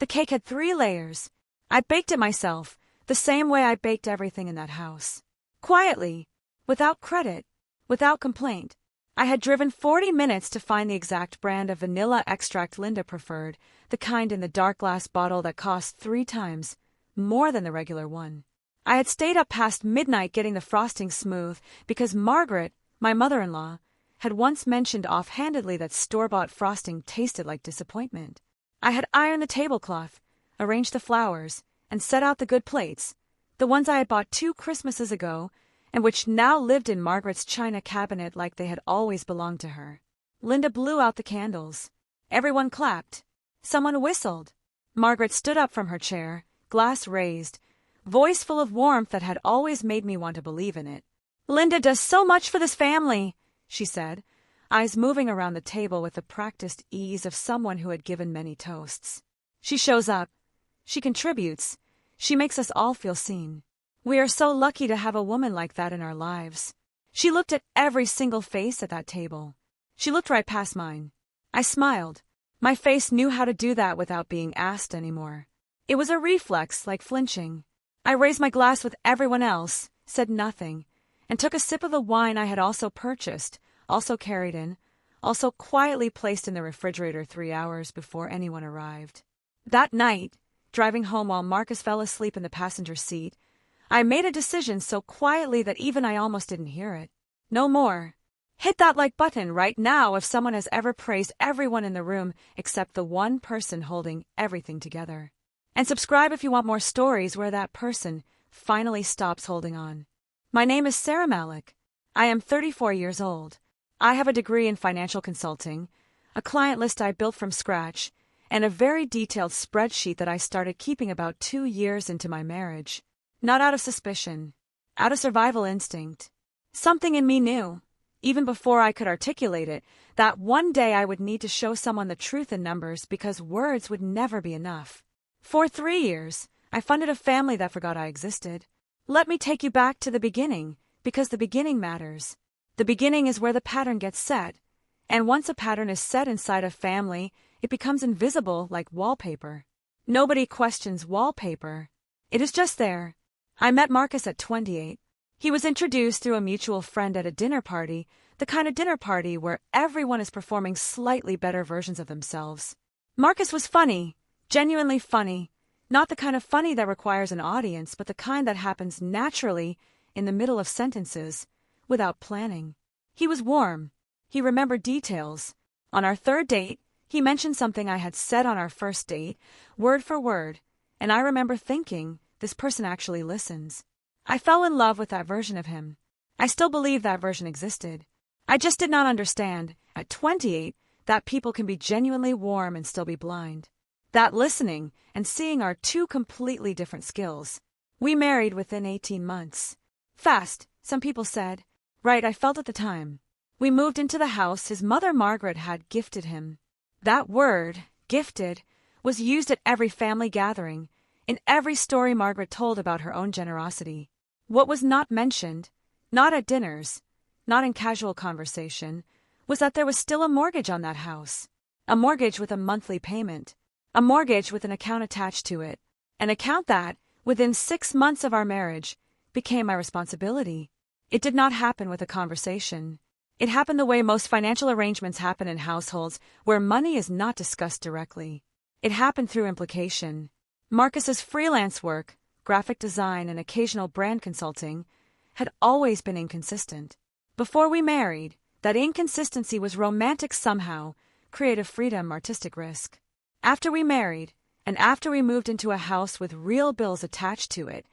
cake had 3 layers. I baked it myself, the same way I baked everything in that house. Quietly, without credit, without complaint. I had driven 40 minutes to find the exact brand of vanilla extract Linda preferred, the kind in the dark glass bottle that cost 3 times more than the regular one. I had stayed up past midnight getting the frosting smooth because Margaret, my mother-in-law, had once mentioned offhandedly that store-bought frosting tasted like disappointment. I had ironed the tablecloth, arranged the flowers, and set out the good plates, the ones I had bought 2 Christmases ago, and which now lived in Margaret's china cabinet like they had always belonged to her. Linda blew out the candles. Everyone clapped. Someone whistled. Margaret stood up from her chair, glass raised, voice full of warmth that had always made me want to believe in it. "Linda does so much for this family," she said, eyes moving around the table with the practiced ease of someone who had given many toasts. "She shows up. She contributes. She makes us all feel seen. We are so lucky to have a woman like that in our lives." She looked at every single face at that table. She looked right past mine. I smiled. My face knew how to do that without being asked anymore. It was a reflex, like flinching. I raised my glass with everyone else, said nothing, and took a sip of the wine I had also purchased, also carried in, also quietly placed in the refrigerator 3 hours before anyone arrived. That night, driving home while Marcus fell asleep in the passenger seat, I made a decision so quietly that even I almost didn't hear it. No more. Hit that like button right now if someone has ever praised everyone in the room except the one person holding everything together. And subscribe if you want more stories where that person finally stops holding on. My name is Sara Malik. I am 34 years old. I have a degree in financial consulting, a client list I built from scratch, and a very detailed spreadsheet that I started keeping about 2 years into my marriage. Not out of suspicion, out of survival instinct. Something in me knew, even before I could articulate it, that one day I would need to show someone the truth in numbers because words would never be enough. For 3 years, I funded a family that forgot I existed. Let me take you back to the beginning, because the beginning matters. The beginning is where the pattern gets set, and once a pattern is set inside a family, it becomes invisible like wallpaper. Nobody questions wallpaper. It is just there. I met Marcus at 28. He was introduced through a mutual friend at a dinner party, the kind of dinner party where everyone is performing slightly better versions of themselves. Marcus was funny, genuinely funny, not the kind of funny that requires an audience, but the kind that happens naturally in the middle of sentences, without planning. He was warm. He remembered details. On our 3rd date, he mentioned something I had said on our 1st date, word for word, and I remember thinking, this person actually listens. I fell in love with that version of him. I still believe that version existed. I just did not understand, at 28, that people can be genuinely warm and still be blind. That listening and seeing are 2 completely different skills. We married within 18 months. Fast, some people said. Right, I felt at the time. We moved into the house his mother Margaret had gifted him. That word, gifted, was used at every family gathering, in every story Margaret told about her own generosity. What was not mentioned, not at dinners, not in casual conversation, was that there was still a mortgage on that house. A mortgage with a monthly payment. A mortgage with an account attached to it. An account that, within 6 months of our marriage, became my responsibility. It did not happen with a conversation. It happened the way most financial arrangements happen in households where money is not discussed directly. It happened through implication. Marcus's freelance work, graphic design and occasional brand consulting, had always been inconsistent. Before we married, that inconsistency was romantic somehow, creative freedom, artistic risk. After we married, and after we moved into a house with real bills attached to it,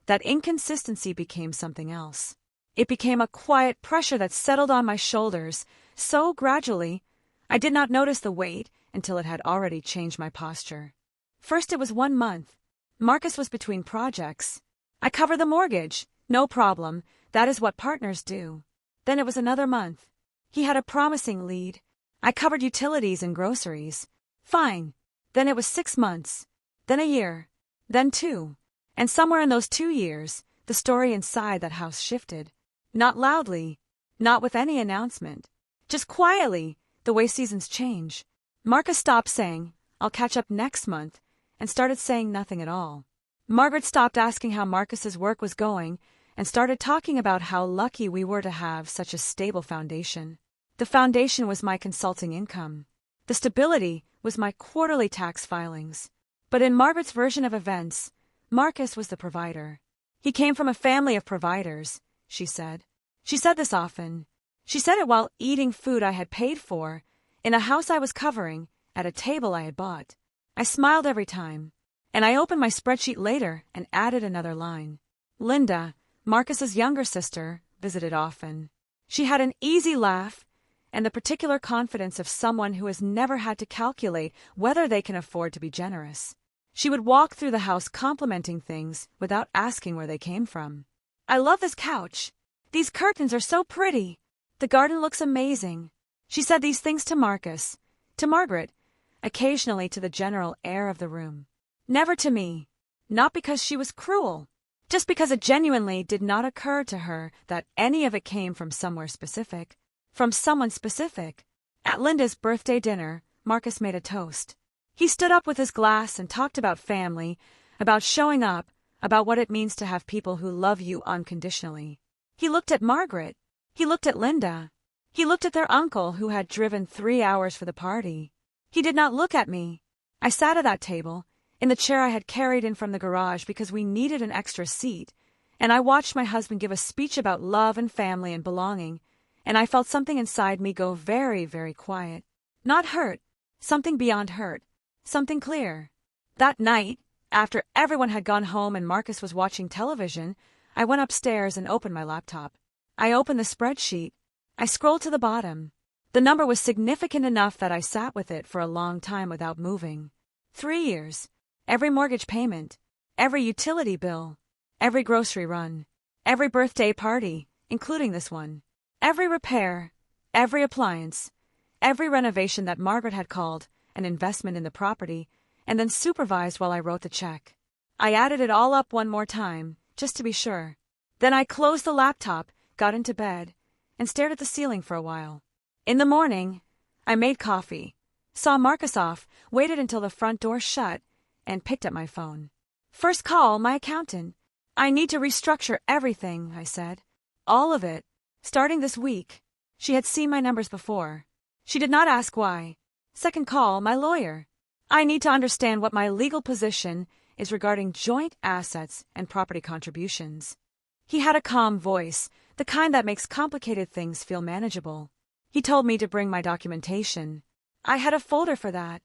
that inconsistency became something else. It became a quiet pressure that settled on my shoulders, so gradually, I did not notice the weight until it had already changed my posture. First it was 1 month. Marcus was between projects. I covered the mortgage. No problem. That is what partners do. Then it was another month. He had a promising lead. I covered utilities and groceries. Fine. Then it was 6 months. Then a year. Then 2. And somewhere in those 2 years, the story inside that house shifted. Not loudly. Not with any announcement. Just quietly, the way seasons change. Marcus stopped saying, "I'll catch up next month," and started saying nothing at all. Margaret stopped asking how Marcus's work was going and started talking about how lucky we were to have such a stable foundation. The foundation was my consulting income. The stability was my quarterly tax filings. But in Margaret's version of events, Marcus was the provider. He came from a family of providers, she said. She said this often. She said it while eating food I had paid for, in a house I was covering, at a table I had bought. I smiled every time, and I opened my spreadsheet later and added another line. Linda, Marcus's younger sister, visited often. She had an easy laugh and the particular confidence of someone who has never had to calculate whether they can afford to be generous. She would walk through the house complimenting things without asking where they came from. I love this couch. These curtains are so pretty. The garden looks amazing. She said these things to Marcus, to Margaret, occasionally to the general air of the room. Never to me. Not because she was cruel. Just because it genuinely did not occur to her that any of it came from somewhere specific. From someone specific. At Linda's birthday dinner, Marcus made a toast. He stood up with his glass and talked about family, about showing up, about what it means to have people who love you unconditionally. He looked at Margaret. He looked at Linda. He looked at their uncle who had driven 3 hours for the party. He did not look at me. I sat at that table, in the chair I had carried in from the garage because we needed an extra seat, and I watched my husband give a speech about love and family and belonging, and I felt something inside me go very, very quiet. Not hurt, something beyond hurt, something clear. That night, after everyone had gone home and Marcus was watching television, I went upstairs and opened my laptop. I opened the spreadsheet. I scrolled to the bottom. The number was significant enough that I sat with it for a long time without moving. 3 years. Every mortgage payment. Every utility bill. Every grocery run. Every birthday party, including this one. Every repair. Every appliance. Every renovation that Margaret had called an investment in the property and then supervised while I wrote the check. I added it all up one more time, just to be sure. Then I closed the laptop, got into bed, and stared at the ceiling for a while. In the morning, I made coffee, saw Marcus off, waited until the front door shut, and picked up my phone. First call, my accountant. I need to restructure everything, I said. All of it, starting this week. She had seen my numbers before. She did not ask why. Second call, my lawyer. I need to understand what my legal position is regarding joint assets and property contributions. He had a calm voice, the kind that makes complicated things feel manageable. He told me to bring my documentation. I had a folder for that.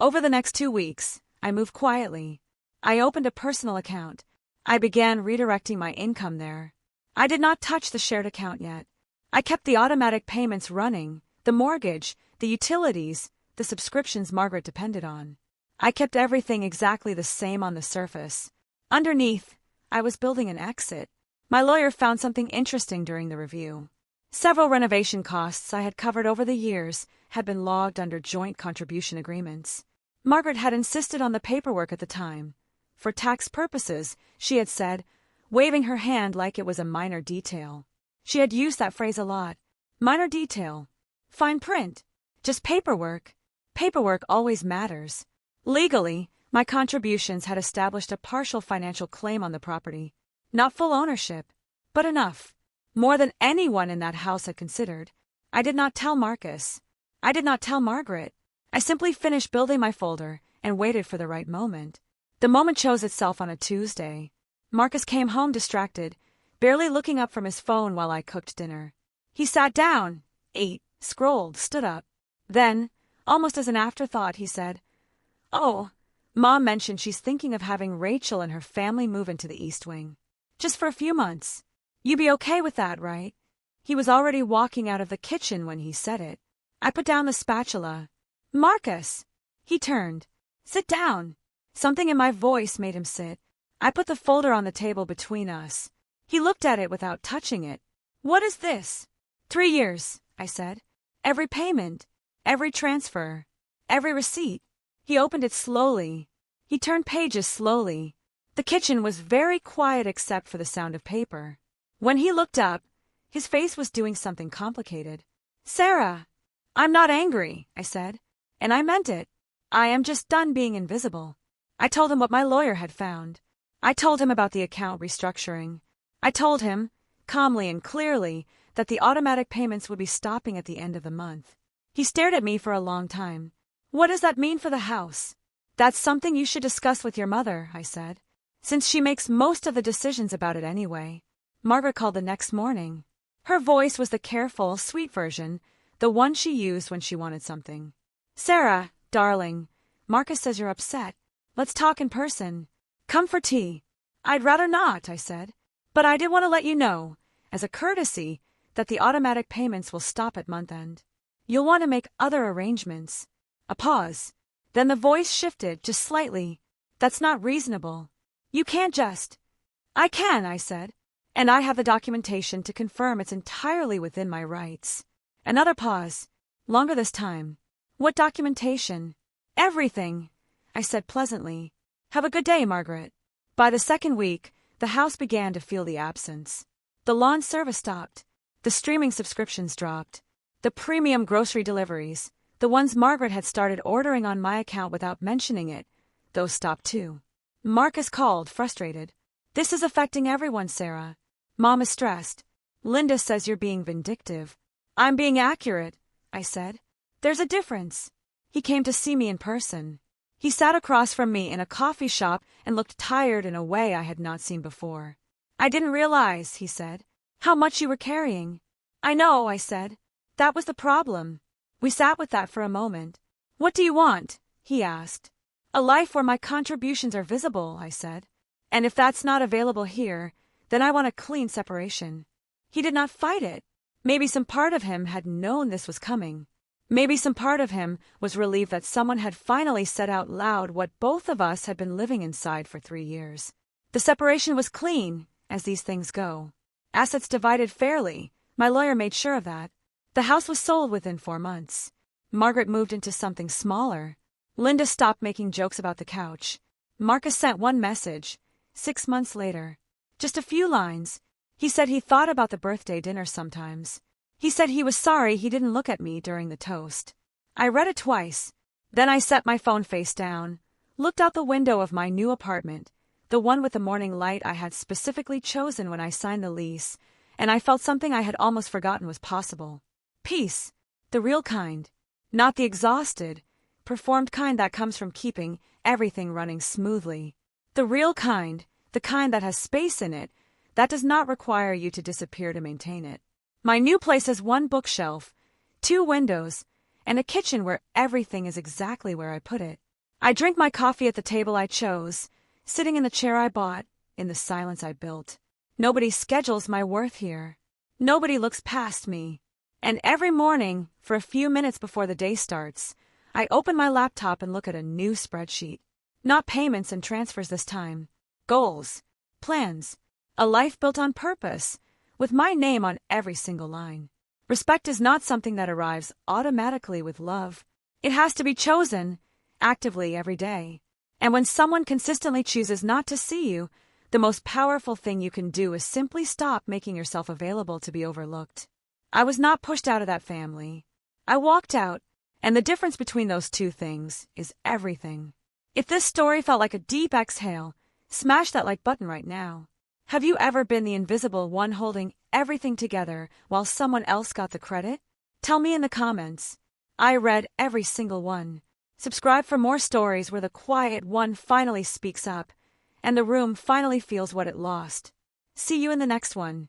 Over the next 2 weeks, I moved quietly. I opened a personal account. I began redirecting my income there. I did not touch the shared account yet. I kept the automatic payments running, the mortgage, the utilities, the subscriptions Margaret depended on. I kept everything exactly the same on the surface. Underneath, I was building an exit. My lawyer found something interesting during the review. Several renovation costs I had covered over the years had been logged under joint contribution agreements. Margaret had insisted on the paperwork at the time. For tax purposes, she had said, waving her hand like it was a minor detail. She had used that phrase a lot. Minor detail. Fine print. Just paperwork. Paperwork always matters. Legally, my contributions had established a partial financial claim on the property. Not full ownership, but enough. More than anyone in that house had considered. I did not tell Marcus. I did not tell Margaret. I simply finished building my folder and waited for the right moment. The moment chose itself on a Tuesday. Marcus came home distracted, barely looking up from his phone while I cooked dinner. He sat down, ate, scrolled, stood up. Then, almost as an afterthought, he said, "Oh, Mom mentioned she's thinking of having Rachel and her family move into the East Wing. Just for a few months. You be okay with that, right?" He was already walking out of the kitchen when he said it. I put down the spatula. "Marcus!" He turned. "Sit down." Something in my voice made him sit. I put the folder on the table between us. He looked at it without touching it. "What is this?" 3 years, I said. "Every payment, every transfer, every receipt." He opened it slowly. He turned pages slowly. The kitchen was very quiet except for the sound of paper. When he looked up, his face was doing something complicated. "Sara, I'm not angry," I said. And I meant it. I am just done being invisible. I told him what my lawyer had found. I told him about the account restructuring. I told him, calmly and clearly, that the automatic payments would be stopping at the end of the month. He stared at me for a long time. What does that mean for the house? That's something you should discuss with your mother, I said, since she makes most of the decisions about it anyway. Margaret called the next morning. Her voice was the careful, sweet version, the one she used when she wanted something. Sara, darling, Marcus says you're upset. Let's talk in person. Come for tea. I'd rather not, I said, but I did want to let you know, as a courtesy, that the automatic payments will stop at month end. You'll want to make other arrangements. A pause. Then the voice shifted just slightly. That's not reasonable. You can't just. I can, I said, and I have the documentation to confirm it's entirely within my rights. Another pause. Longer this time. What documentation? Everything, I said pleasantly. Have a good day, Margaret. By the second week, the house began to feel the absence. The lawn service stopped. The streaming subscriptions dropped. The premium grocery deliveries, the ones Margaret had started ordering on my account without mentioning it, those stopped too. Marcus called, frustrated. This is affecting everyone, Sara. Mom is stressed. Linda says you're being vindictive. I'm being accurate, I said. There's a difference. He came to see me in person. He sat across from me in a coffee shop and looked tired in a way I had not seen before. I didn't realize, he said, how much you were carrying. I know, I said. That was the problem. We sat with that for a moment. What do you want? He asked. A life where my contributions are visible, I said. And if that's not available here, then I want a clean separation. He did not fight it. Maybe some part of him had known this was coming. Maybe some part of him was relieved that someone had finally said out loud what both of us had been living inside for 3 years. The separation was clean, as these things go. Assets divided fairly. My lawyer made sure of that. The house was sold within 4 months. Margaret moved into something smaller. Linda stopped making jokes about the couch. Marcus sent one message, 6 months later. Just a few lines. He said he thought about the birthday dinner sometimes. He said he was sorry he didn't look at me during the toast. I read it twice. Then I set my phone face down, looked out the window of my new apartment, the one with the morning light I had specifically chosen when I signed the lease, and I felt something I had almost forgotten was possible. Peace. The real kind. Not the exhausted, performed kind that comes from keeping everything running smoothly. The real kind, the kind that has space in it, that does not require you to disappear to maintain it. My new place has 1 bookshelf, 2 windows, and a kitchen where everything is exactly where I put it. I drink my coffee at the table I chose, sitting in the chair I bought, in the silence I built. Nobody schedules my worth here. Nobody looks past me. And every morning, for a few minutes before the day starts, I open my laptop and look at a new spreadsheet. Not payments and transfers this time. Goals. Plans. A life built on purpose, with my name on every single line. Respect is not something that arrives automatically with love. It has to be chosen, actively every day. And when someone consistently chooses not to see you, the most powerful thing you can do is simply stop making yourself available to be overlooked. I was not pushed out of that family. I walked out, and the difference between those two things is everything. If this story felt like a deep exhale, smash that like button right now. Have you ever been the invisible one holding everything together while someone else got the credit? Tell me in the comments. I read every single one. Subscribe for more stories where the quiet one finally speaks up, and the room finally feels what it lost. See you in the next one.